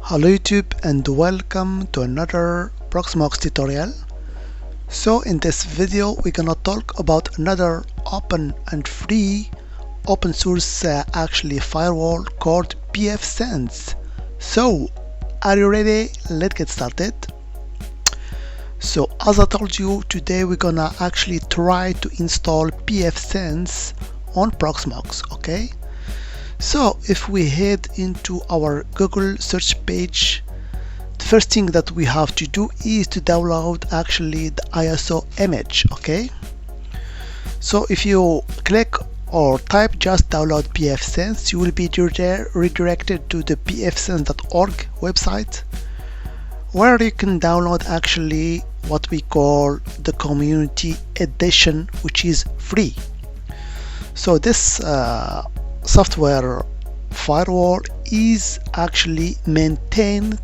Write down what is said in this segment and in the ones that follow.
Hello YouTube and welcome to another Proxmox tutorial. So in this video we're gonna talk about another open and free open source firewall called pfSense. So are you ready? Let's get started. So as I told you, today we're gonna actually try to install pfSense on Proxmox, okay? So if we head into our Google search page, the first thing that we have to do is to download actually the ISO image, okay? So if you click or type just download pfSense, you will be redirected to the pfSense.org website, where you can download actually what we call the community edition, which is free. So this software firewall is actually maintained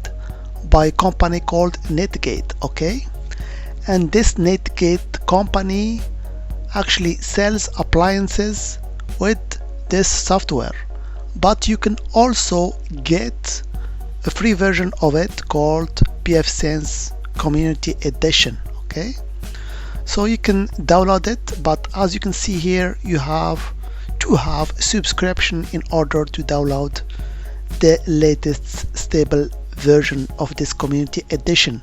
by a company called Netgate, okay? And this Netgate company actually sells appliances with this software, but you can also get a free version of it called pfSense Community Edition, okay? So you can download it, but as you can see here, you have to have a subscription in order to download the latest stable version of this community edition.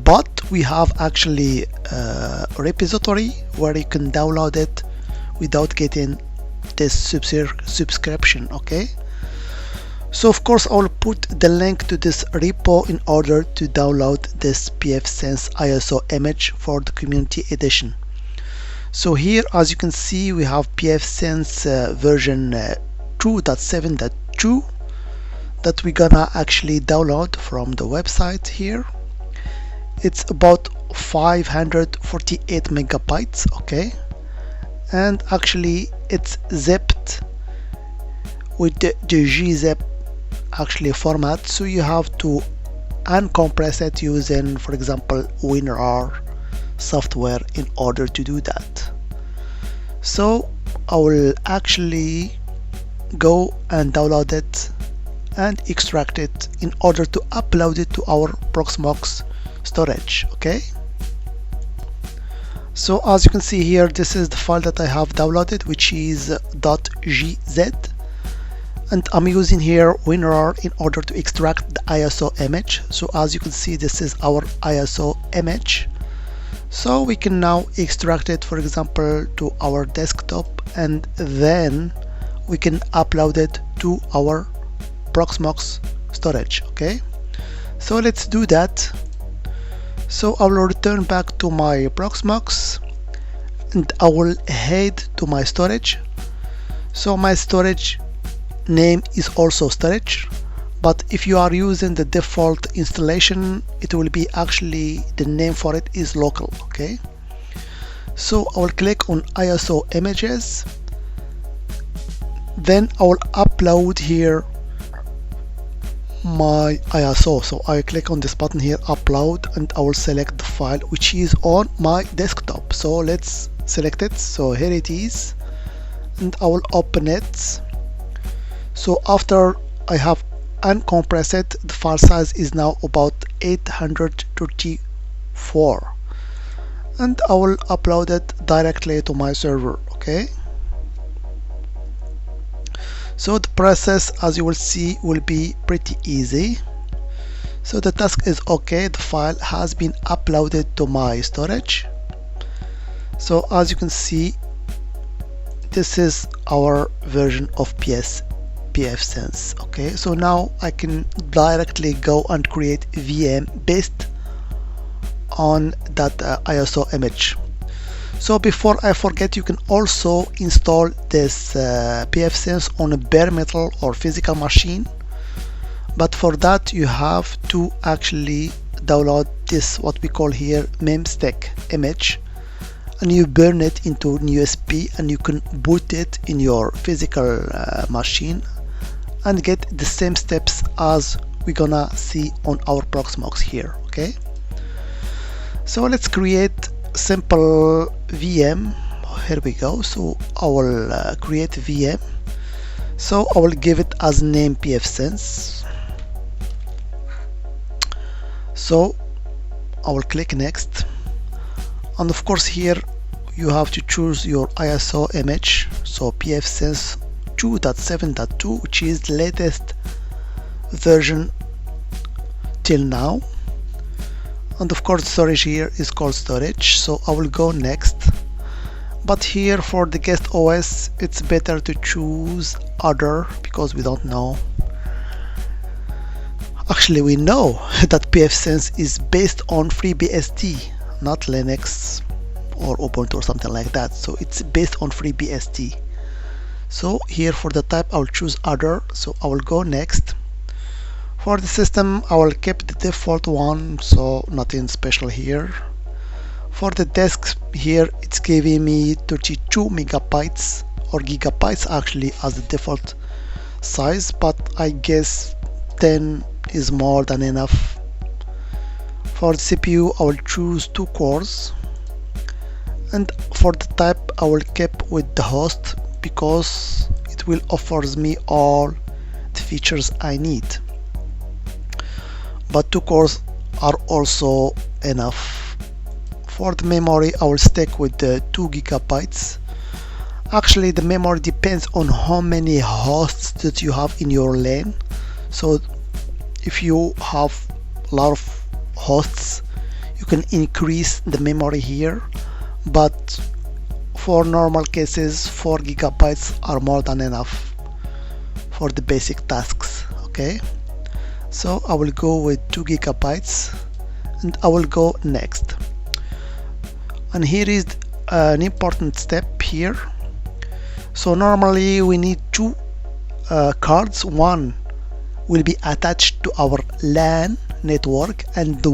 But we have actually a repository where you can download it without getting this subscription, okay? So of course I will put the link to this repo in order to download this pfSense ISO image for the community edition. So here, as you can see, we have pfSense version 2.7.2 that we're gonna actually download from the website here. It's about 548 megabytes, okay? And actually it's zipped with the gzip actually format, so you have to uncompress it using, for example, WinRAR software in order to do that. So I will actually go and download it and extract it in order to upload it to our Proxmox storage, okay? So as you can see here, this is the file that I have downloaded, which is .gz, and I'm using here WinRAR in order to extract the ISO image. So as you can see, this is our ISO image. So we can now extract it, for example, to our desktop, and then we can upload it to our Proxmox storage, okay? So let's do that. So I will return back to my Proxmox and I will head to my storage. So my storage name is also storage, but if you are using the default installation, it will be actually, the name for it is local, okay? So I will click on ISO images, then I will upload here my ISO. So I click on this button here, upload, and I will select the file which is on my desktop. So let's select it. So here it is, and I will open it. So after I have uncompress it, the file size is now about 834, and I will upload it directly to my server, okay? So the process, as you will see, will be pretty easy. So the task is okay, the file has been uploaded to my storage. So as you can see, this is our version of pfSense, okay? So now I can directly go and create VM based on that ISO image. So before I forget, you can also install this pfSense on a bare metal or physical machine, but for that you have to actually download this, what we call here, memstick image, and you burn it into an USB, and you can boot it in your physical machine and get the same steps as we're gonna see on our Proxmox here, okay? So let's create simple VM. Here we go. So I will create VM. So I will give it as name pfSense. So I will click next, and of course here you have to choose your ISO image, so pfSense 2.7.2, which is the latest version till now. And of course storage here is called storage, so I will go next. But here for the guest OS it's better to choose other, because we don't know. Actually we know that pfSense is based on FreeBSD, not Linux or Ubuntu or something like that, so it's based on FreeBSD. So here for the type I will choose other, so I will go next. For the system I will keep the default one, so nothing special here. For the disk here it's giving me 32 megabytes or gigabytes actually as the default size, but I guess 10 is more than enough. For the CPU I will choose 2 cores, and for the type I will keep with the host because it will offers me all the features I need, but 2 cores are also enough. For the memory I will stick with the 2 gigabytes. Actually the memory depends on how many hosts that you have in your LAN, so if you have a lot of hosts you can increase the memory here, but for normal cases 4 gigabytes are more than enough for the basic tasks. Okay, so I will go with 2 gigabytes and I will go next. And here is an important step here. So normally we need 2 cards. One will be attached to our LAN network, and the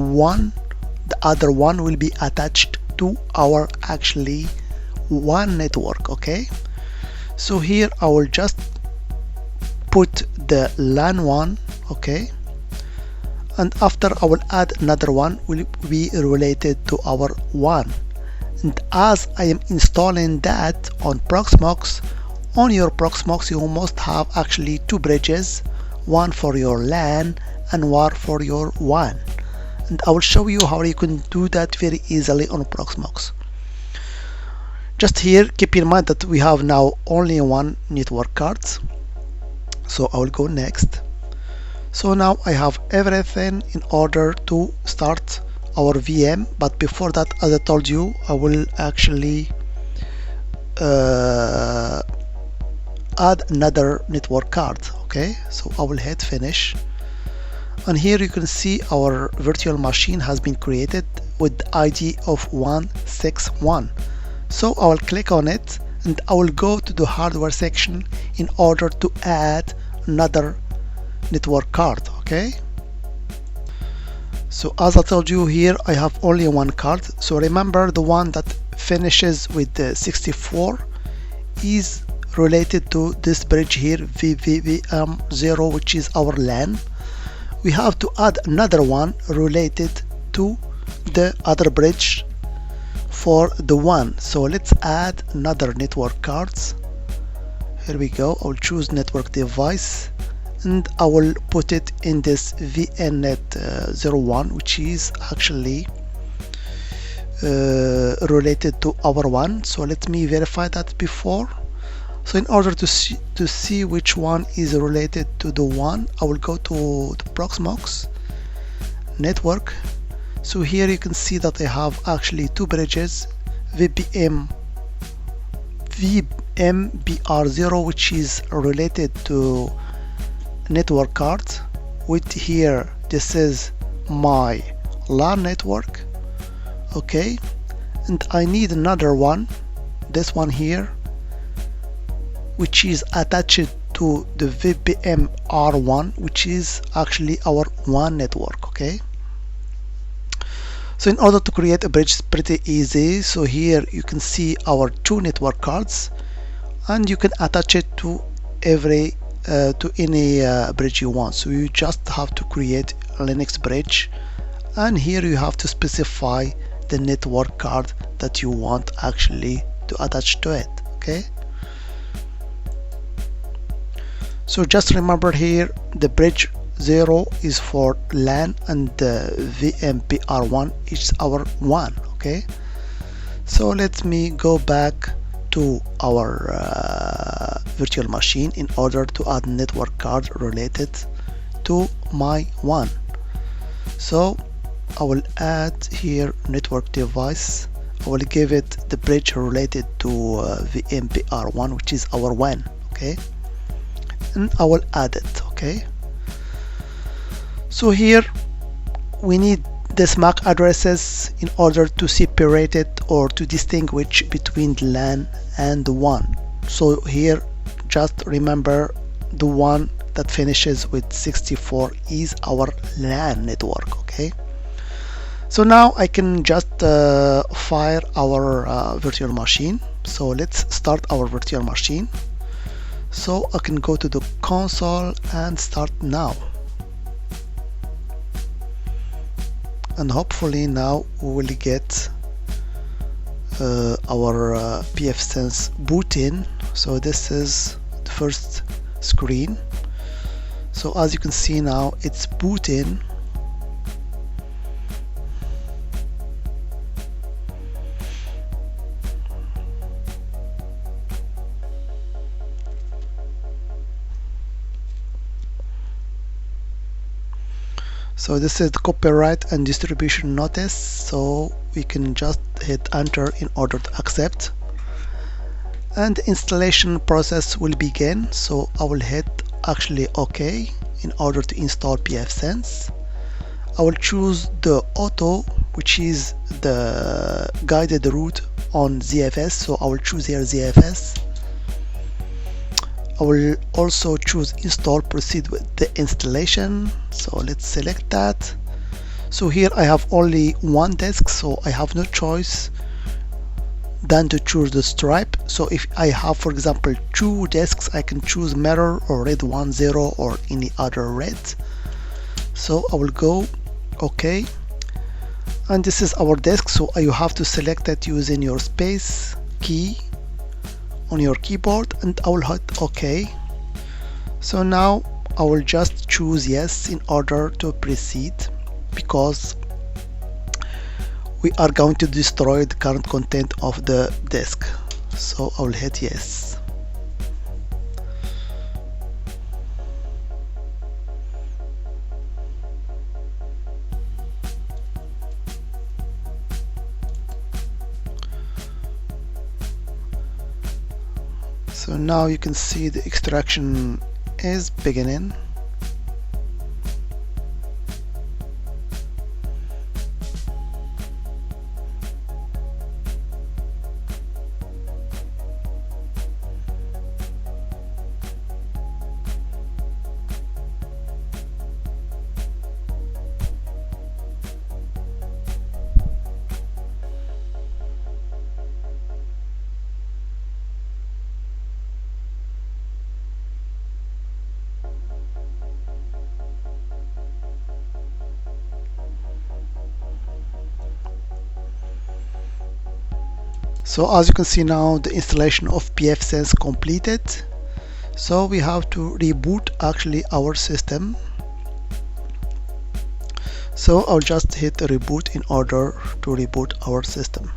other one will be attached to our actually WAN network. Okay, so here I will just put the LAN one. Okay, and after I will add another one will be related to our WAN. And as I am installing that on Proxmox, on your Proxmox you must have actually 2 bridges, one for your LAN and one for your WAN, and I will show you how you can do that very easily on Proxmox. Just here keep in mind that we have now only 1 network card, so I will go next. So now I have everything in order to start our VM, but before that, as I told you, I will actually add another network card. Okay, so I will hit finish, and here you can see our virtual machine has been created with the ID of 161. So I will click on it and I will go to the hardware section in order to add another network card. Okay, so as I told you, here I have only 1 card, so remember the one that finishes with the 64 is related to this bridge here, VVVM0, which is our LAN. We have to add another one related to the other bridge for the WAN, so let's add another network cards. Here we go, I'll choose network device and I will put it in this VNet01, which is actually related to our WAN. So let me verify that before. So in order to see which one is related to the WAN, I will go to the Proxmox network. So here you can see that I have actually 2 bridges, VMBR0, which is related to network card, with here this is my LAN network. Okay, and I need another one, this one here, which is attached to the VBMR1, which is actually our WAN network. Okay, so in order to create a bridge is pretty easy. So here you can see our 2 network cards, and you can attach it to every to any bridge you want. So you just have to create a Linux bridge, and here you have to specify the network card that you want actually to attach to it. Okay, so just remember here the bridge 0 is for LAN, and VMPR1 is our WAN. Okay, so let me go back to our virtual machine in order to add network card related to my WAN. So I will add here network device. I will give it the bridge related to VMPR1, which is our WAN. Okay, and I will add it. Okay, so here we need this MAC addresses in order to separate it or to distinguish between the LAN and the WAN. So here just remember the one that finishes with 64 is our LAN network. Okay, so now I can just fire our virtual machine. So let's start our virtual machine. So I can go to the console and start now. And hopefully now we will get our pfSense boot in. So this is the first screen. So as you can see now it's boot in. So this is the copyright and distribution notice, so we can just hit enter in order to accept, and the installation process will begin. So I will hit actually OK in order to install pfSense. I will choose the auto, which is the guided route on ZFS, so I will choose here ZFS. I will also choose install, proceed with the installation. So let's select that. So here I have only one disk, so I have no choice than to choose the stripe. So if I have, for example, two disks, I can choose mirror or red 10 or any other red. So I will go OK, and this is our disk. So you have to select it using your space key on your keyboard, and I will hit OK. So now I will just choose yes in order to proceed, because we are going to destroy the current content of the disk. So I will hit yes. So now you can see the extraction is beginning. So as you can see now, the installation of pfSense completed. So we have to reboot actually our system. So I'll just hit reboot in order to reboot our system.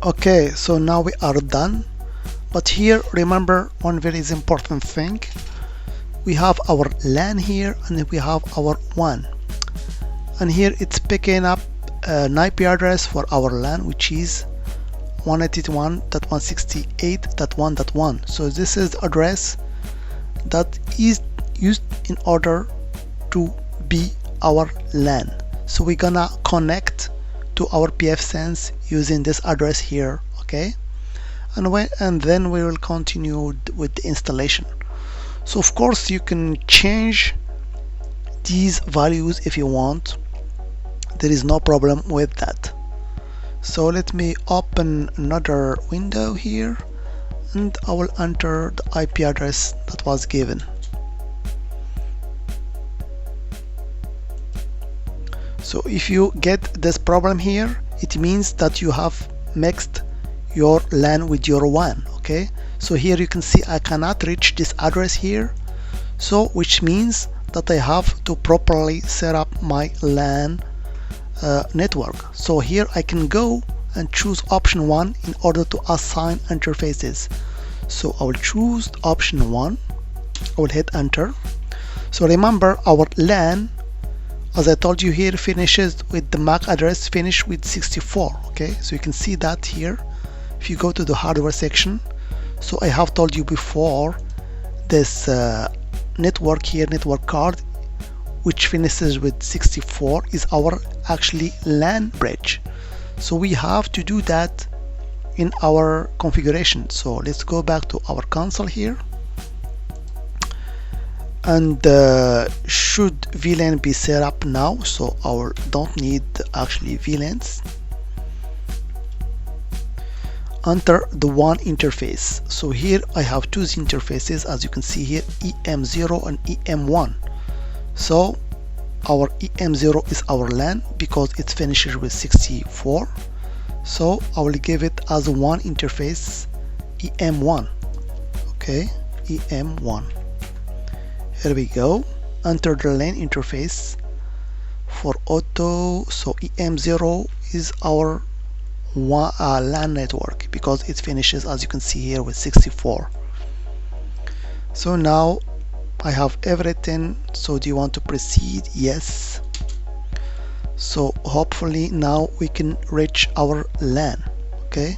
Okay, so now we are done, but here remember one very important thing. We have our LAN here and we have our WAN. and here it's picking up an IP address for our LAN, which is 192.168.1.1. so this is the address that is used in order to be our LAN. So we're gonna connect to our pfSense using this address here, okay? And then we will continue with the installation. So of course you can change these values if you want. There is no problem with that. So let me open another window here, and I will enter the IP address that was given. So if you get this problem here, it means that you have mixed your LAN with your WAN, okay? So here you can see I cannot reach this address here, so which means that I have to properly set up my LAN network. So here I can go and choose option 1 in order to assign interfaces. So I will choose option 1, I will hit enter. So remember, our LAN, as I told you here, finishes with the MAC address finish with 64, okay? So you can see that here if you go to the hardware section. So I have told you before, this network here, network card, which finishes with 64, is our actually LAN bridge. So we have to do that in our configuration. So let's go back to our console here, and should VLAN be set up now, so our don't need actually VLANs. Enter the WAN interface. So here I have two interfaces, as you can see here, EM0 and EM1. So our EM0 is our LAN because it finishes with 64. So I will give it as one interface, EM1. Okay, EM1. Here we go. Enter the LAN interface for auto. So EM0 is our LAN network because it finishes, as you can see here, with 64. So now I have everything. So do you want to proceed? Yes. So hopefully now we can reach our LAN. Okay.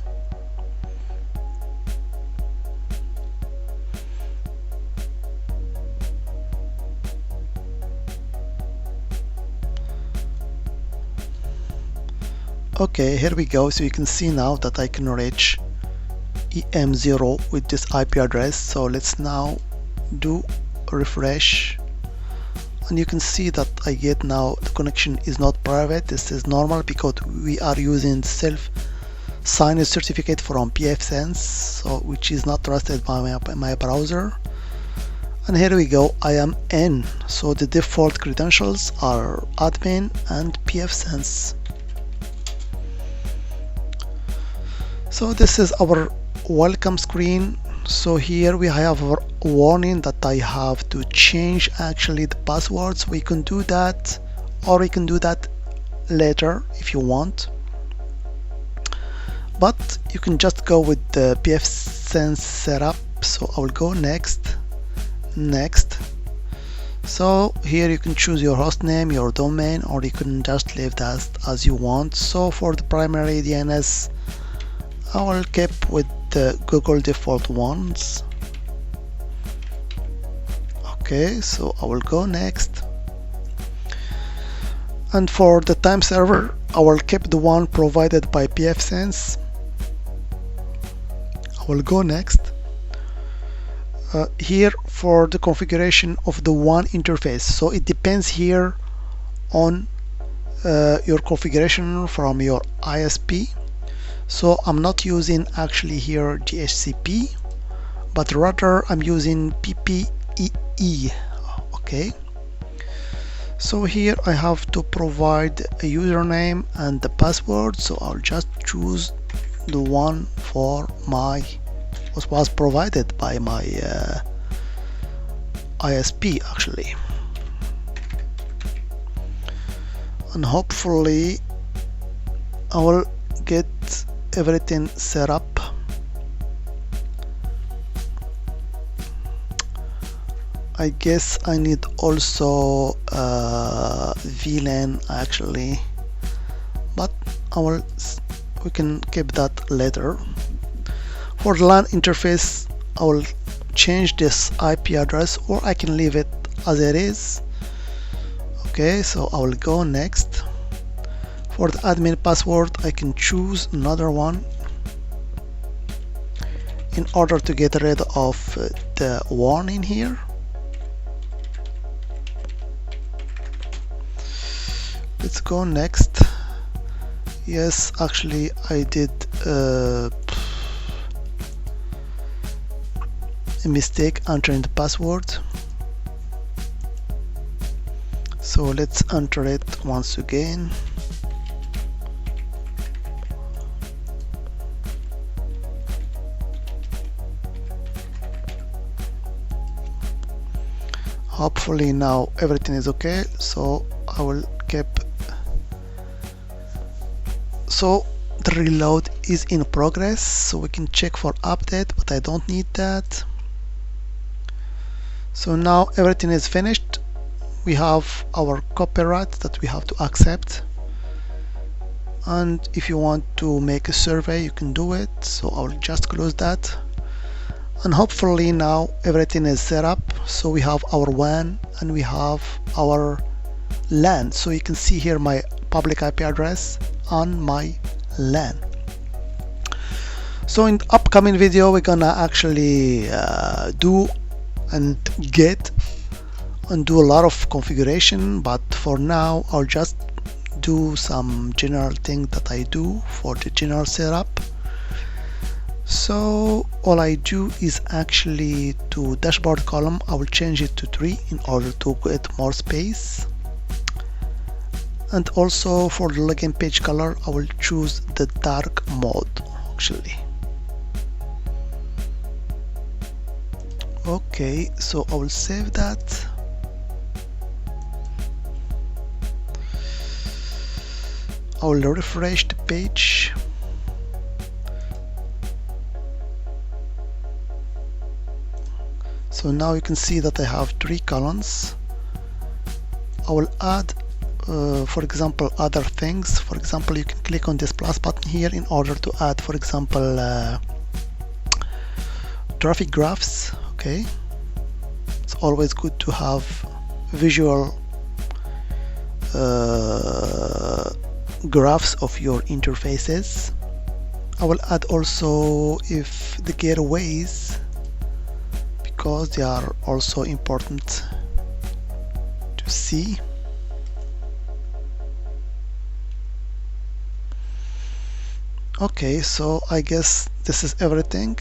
Okay, here we go. So you can see now that I can reach EM0 with this IP address. So let's now do a refresh, and you can see that I get now the connection is not private. This is normal because we are using self-signed certificate from pfSense, so which is not trusted by my browser. And here we go, I am in. So the default credentials are admin and pfSense. So this is our welcome screen. So here we have a warning that I have to change actually the passwords. We can do that, or we can do that later if you want, but you can just go with the pfSense setup. So I will go next. So here you can choose your host name, your domain, or you can just leave that as you want. So for the primary DNS, I will keep with the Google default ones. Okay, so I will go next. And for the time server, I will keep the one provided by pfSense. I will go next. Here for the configuration of the WAN interface, so it depends here on your configuration from your ISP. So I'm not using actually here DHCP, but rather I'm using PPEE. Okay, so here I have to provide a username and the password. So I'll just choose the one for my what was provided by my ISP actually, and hopefully I will get everything set up. I guess I need also VLAN actually, but we can keep that later. For the LAN interface, I will change this IP address, or I can leave it as it is. Okay, so I will go next. For the admin password, I can choose another one in order to get rid of the warning here. Let's go next. Yes, actually I did a mistake entering the password, so let's enter it once again. Hopefully now everything is okay, so I will keep. So the reload is in progress, so we can check for update, but I don't need that. So now everything is finished. We have our copyright that we have to accept, and if you want to make a survey you can do it, so I'll just close that. And hopefully now everything is set up, so we have our WAN and we have our LAN. So you can see here my public IP address on my LAN. So in the upcoming video we're gonna actually do a lot of configuration, but for now I'll just do some general thing that I do for the general setup. So all I do is actually to dashboard column, I will change it to 3 in order to get more space. And also for the login page color, I will choose the dark mode actually. Okay, so I will save that. I will refresh the page. So now you can see that I have 3 columns. I will add for example other things. For example, you can click on this plus button here in order to add, for example, traffic graphs. Okay, it's always good to have visual graphs of your interfaces. I will add also if the gateways, because they are also important to see. Okay, so I guess this is everything,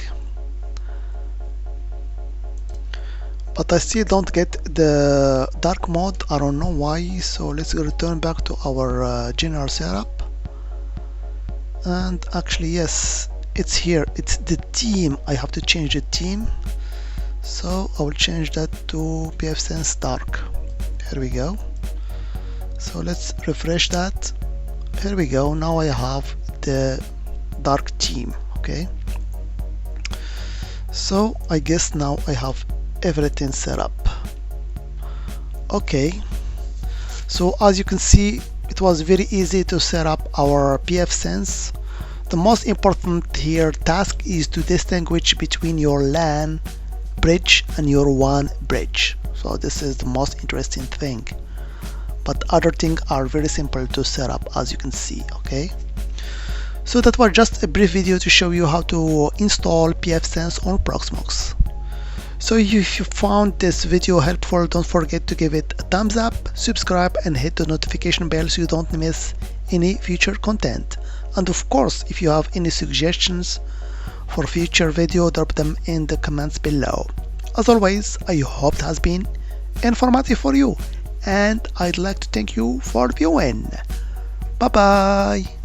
but I still don't get the dark mode. I don't know why, so let's return back to our general setup. And actually yes, it's here, it's the theme. I have to change the theme, so I will change that to pfSense dark. Here we go. So let's refresh that. Here we go. Now I have the dark theme. Okay, so I guess now I have everything set up. Okay, so as you can see, it was very easy to set up our pfSense. The most important here task is to distinguish between your LAN bridge and your WAN bridge. So this is the most interesting thing, but other things are very simple to set up, as you can see. Okay, so that was just a brief video to show you how to install pfSense on Proxmox. So if you found this video helpful, don't forget to give it a thumbs up, subscribe and hit the notification bell so you don't miss any future content. And of course, if you have any suggestions for future video, drop them in the comments below. As always, I hope it has been informative for you, and I'd like to thank you for viewing. Bye bye.